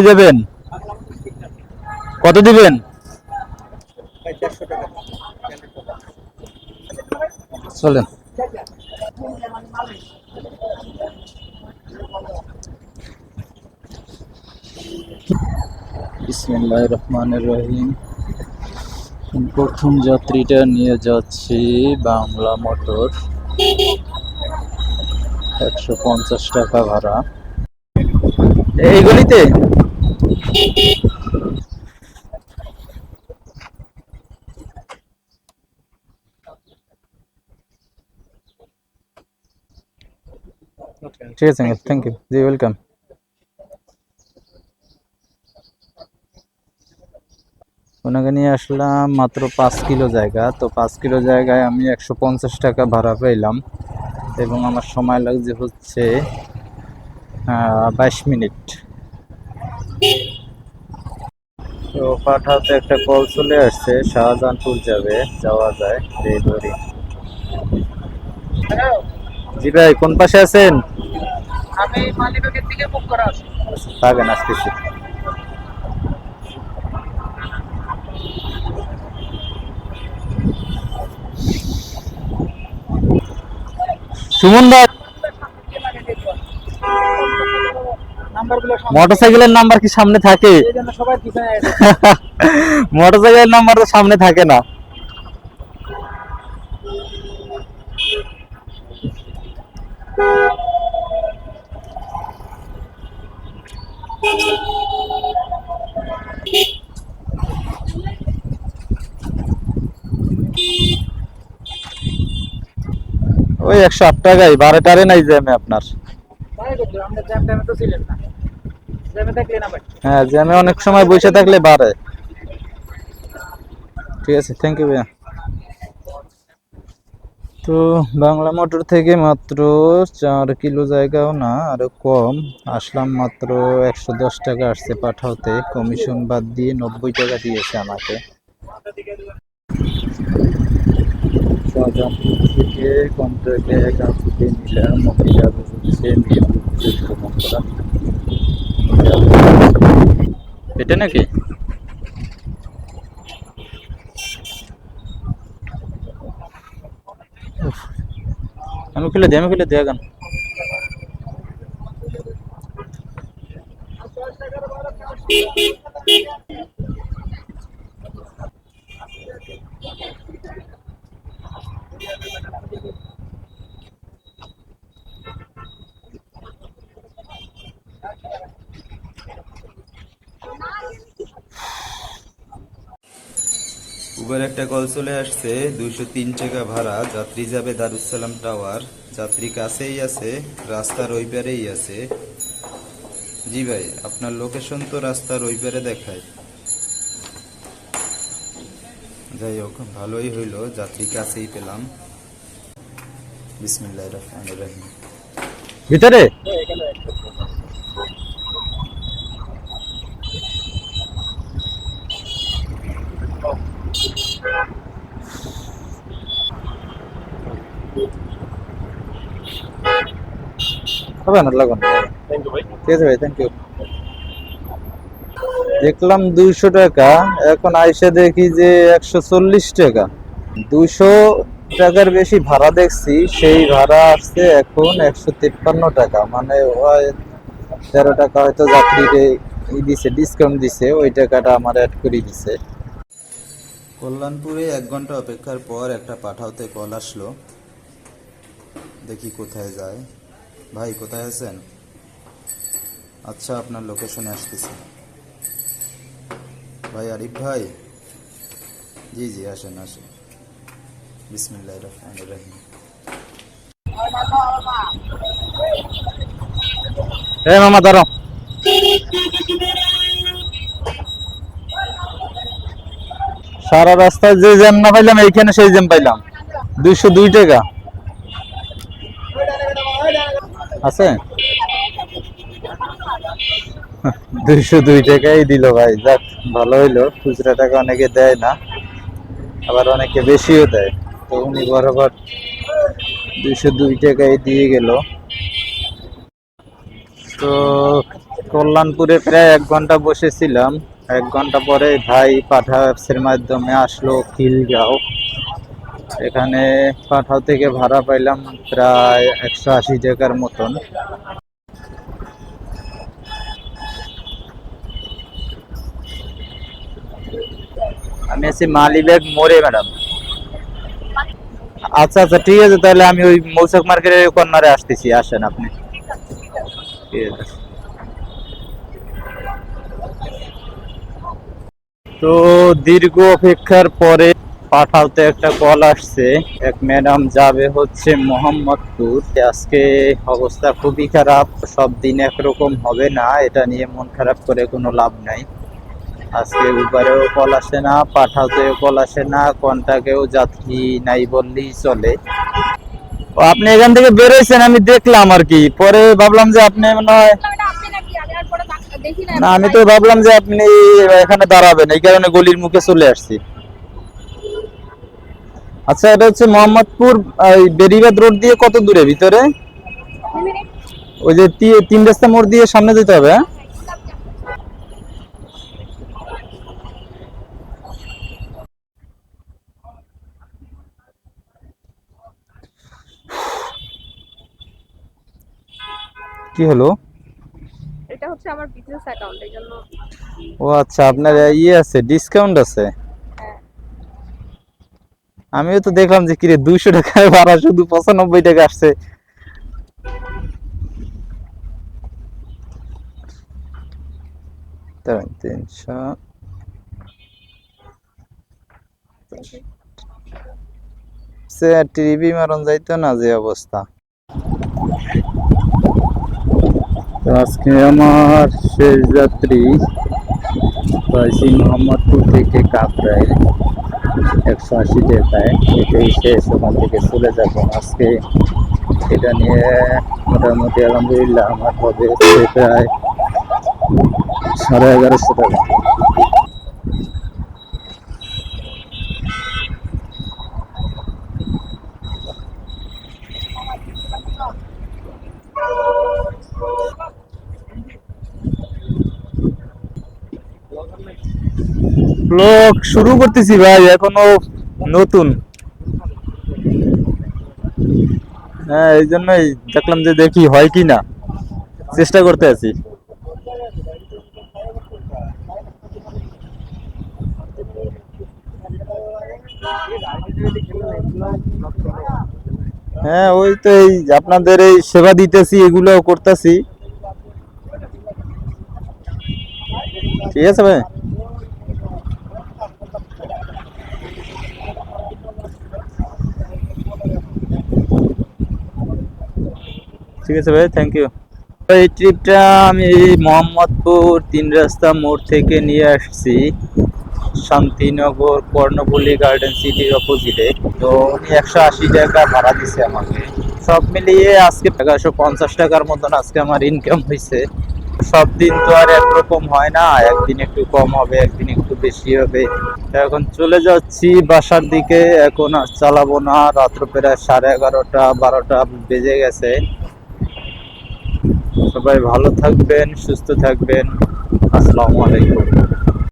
যাবেন? কত দিবেন? চলেন। বিসমিল্লাহির রহমানির রহিম। প্রথম যাত্রীটা নিয়ে যাচ্ছি বাংলা মোটর, 150 টাকা ভাড়া। এই গলিতে ঠিক আছে, থ্যাংক ইউ জি, ওয়েলকাম। ওনাকে নিয়ে আসলাম মাত্র 5 কিলো জায়গা, তো 5 কিলো জায়গায় আমি 150 টাকা ভাড়া পেলাম এবং আমার সময় লাগছে হচ্ছে 22 মিনিট। তো পাঠাতে একটা কল চলে আসছে, শাহজাহানপুর যাওয়া যায় ডেলিভারি। জি ভাই, কোন পাশে আছেন? আমি মালিবাগের দিকে বুক করা আছে। থাকেন, আসতেছি। সুমন ভাই, মোটরসাইকেলের নাম্বার কি সামনে থাকে? মোটরসাইকেলের নাম্বার তো সামনে থাকে না। ওই 108 টাকাই, বারোটারে নাই জ্যামে আপনার। হ্যাঁ, জ্যামে অনেক সময় বসে থাকলে বাড়ে। ঠিক আছে, থ্যাংক ইউ ভাইয়া। তো বাংলা মোটর থেকে মাত্র 4 কিলো জায়গাও না, আরো কম আসলাম। মাত্র 110 টাকা আসছে পাঠাতে, কমিশন বাদ দিয়ে 90 টাকা দিয়েছে আমাকে। শাহজাহানপুর থেকে কন্ট্রাক্টে কাজকে নিলাম, মহিলা হচ্ছে এটা নাকি আমি খুলে দিয়ে গান। উবার একটা কল চলে আসছে, 203 টাকা ভাড়া, যাত্রী যাবে দারুসালাম টাওয়ার। যাত্রী কাছেই আছে, রাস্তার ওই পারেই আছে। জি ভাই, আপনার লোকেশন তো রাস্তার ওই পারে দেখায়। যাই হোক, ভালোই হইল, যাত্রী কাছেই পেলাম। বিসমিল্লাহির রহমানির রহিম। ভিতরে হবে না, লাগুন। ঠিক আছে ভাই, থ্যাংক ইউ। দেখলাম 200 টাকা, এখন আইসা দেখি যে 140 টাকা। 200 টাকার বেশি ভাড়া দেখছি, সেই ভাড়া আসছে এখন 153 টাকা। মানে 13 টাকা হয়তো যাত্রীকে দিছে, ডিসকাউন্ট দিছে, ওই টাকাটা আমার অ্যাড করে দিছে। কল্যাণপুরে 1 ঘন্টা অপেক্ষার পর একটা পাঠাওতে কল আসলো, দেখি কোথায় যায়। ভাই কোথায় আছেন? আচ্ছা, আপনার লোকেশনে আসতেছি। ভাই আরিফ ভাই, জি জি, আসেন আসেন। বিসমিল্লাহির রহমানির রহিম। মামা দাঁড়াও। সারা রাস্তায় যে জ্যাম না পাইলাম, এইখানে সেই জ্যাম পাইলাম। 202 টাকা আছে। 202 টাকাই দিল ভাই, যাক ভালো হইলো। খুচরা টাকা অনেকে দেয় না, আবার অনেকে বেশিও দেয়, তো উনি বরাবর 202 টাকাই দিয়ে গেল। তো কল্যাণপুরে প্রায় 1 ঘন্টা বসেছিলাম। 1 ঘন্টা পরে ভাই পাঠা অ্যাপসের মাধ্যমে আসলো খিলগাঁও। এখানে পাঠাও থেকে ভাড়া পাইলাম প্রায় 180 টাকার মতন। আমি আছি মালিবাগ মোড়ে ম্যাডাম। আচ্ছা আচ্ছা, ঠিক আছে, তাহলে আমি ওই মৌচাক মার্কেটের কর্নারে আসতেছি, আসেন আপনি। ঠিক আছে। তো দীর্ঘ অপেক্ষার পরে পাঠাওতে একটা কল আসছে, এক ম্যাডাম যাবে হচ্ছে মোহাম্মদপুর। আজকে অবস্থা খুবই খারাপ, সব দিন একরকম হবে না, এটা নিয়ে মন খারাপ করে কোনো লাভ নাই। আজকে উবারেও কল আসে না, পাঠাওতেও কল আসে না, কন্টাক্টেও যাত্রী নাই বললেই চলে। ও, আপনি এখান থেকে বেরোইছেন আমি দেখলাম আর কি, পরে ভাবলাম যে আপনি মনে হয়, না আমি তো ভাবলাম যে আপনি এখানে দাঁড়াবেন, এই কারণে গলির মুখে চলে আসছি। আচ্ছা, এটা হচ্ছে মোহাম্মদপুর বেরিবাদ রোড দিয়ে কত দূরে ভিতরে? ওই যে 3 রাস্তা মোড় দিয়ে সামনে যেতে হবে, হ্যাঁ? কি হলো? এটা হচ্ছে আমার বিজনেস অ্যাকাউন্ট, এই জন্য। ও আচ্ছা, আপনার ইয়ে আছে, ডিসকাউন্ট আছে। হ্যাঁ। আমিও তো দেখলাম যে কিরে 200 টাকায় ভাড়া, শুধু 95 টাকা আসছে। দাঁড়ান, 300 সে টিভি মারন যাইতো না যে অবস্থা। তো আজকে আমার শেষ যাত্রী পাইছি মোহাম্মদপুর থেকে কাকরাইল, 180 টাকায়। এটাই শেষ, ওখান থেকে চলে যাব আজকে। এটা নিয়ে মোটামুটি আলহামদুলিল্লাহ আমার হবে প্রায় 1150 টাকা। ব্লগ শুরু করতেছি ভাই, এখনো নতুন। হ্যাঁ, এই জন্যই দেখলাম যে দেখি হয় কি না, চেষ্টা করতে আছি। হ্যাঁ, ওই তো এই আপনাদের এই সেবা দিতেছি, এগুলো করতেছি। ঠিক আছে ভাই। ঠিক আছে ভাই, থ্যাংক ইউ। এই ট্রিপটা আমি মোহাম্মদপুর 3 রাস্তা মোড় থেকে নিয়ে আসছি শান্তিনগর কর্ণফুলী গার্ডেন সিটির অপোজিটে। তো উনি 180 টাকা ভাড়া দিছে আমাকে। সব মিলিয়ে আজকে 150 টাকার মতন আজকে আমার ইনকাম হয়েছে। সব দিন তো আর একরকম হয় না, একদিন একটু কম হবে, একদিন একটু বেশি হবে। এখন চলে যাচ্ছি বাসার দিকে, এখন আর চালাবো না, রাত্র প্রায় 11:30 12টা বেজে গেছে। সবাই ভালো থাকবেন, সুস্থ থাকবেন। আসসালামু আলাইকুম।